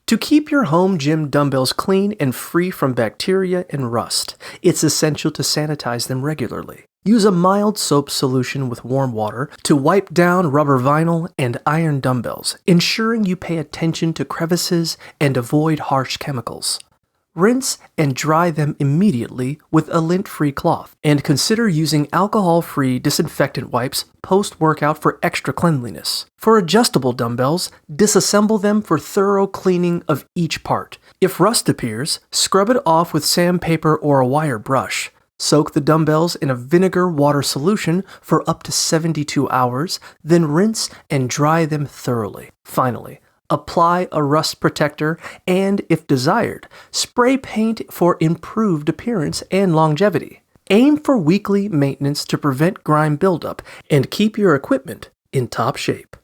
To keep your home gym dumbbells clean and free from bacteria and rust, it's essential to sanitize them regularly. Use a mild soap solution with warm water to wipe down rubber vinyl and iron dumbbells, ensuring you pay attention to crevices and avoid harsh chemicals. Rinse and dry them immediately with a lint-free cloth, and consider using alcohol-free disinfectant wipes post-workout for extra cleanliness. For adjustable dumbbells, disassemble them for thorough cleaning of each part. If rust appears, scrub it off with sandpaper or a wire brush. Soak the dumbbells in a vinegar water solution for up to 72 hours, then rinse and dry them thoroughly. Finally, apply a rust protector and, if desired, spray paint for improved appearance and longevity. Aim for weekly maintenance to prevent grime buildup and keep your equipment in top shape.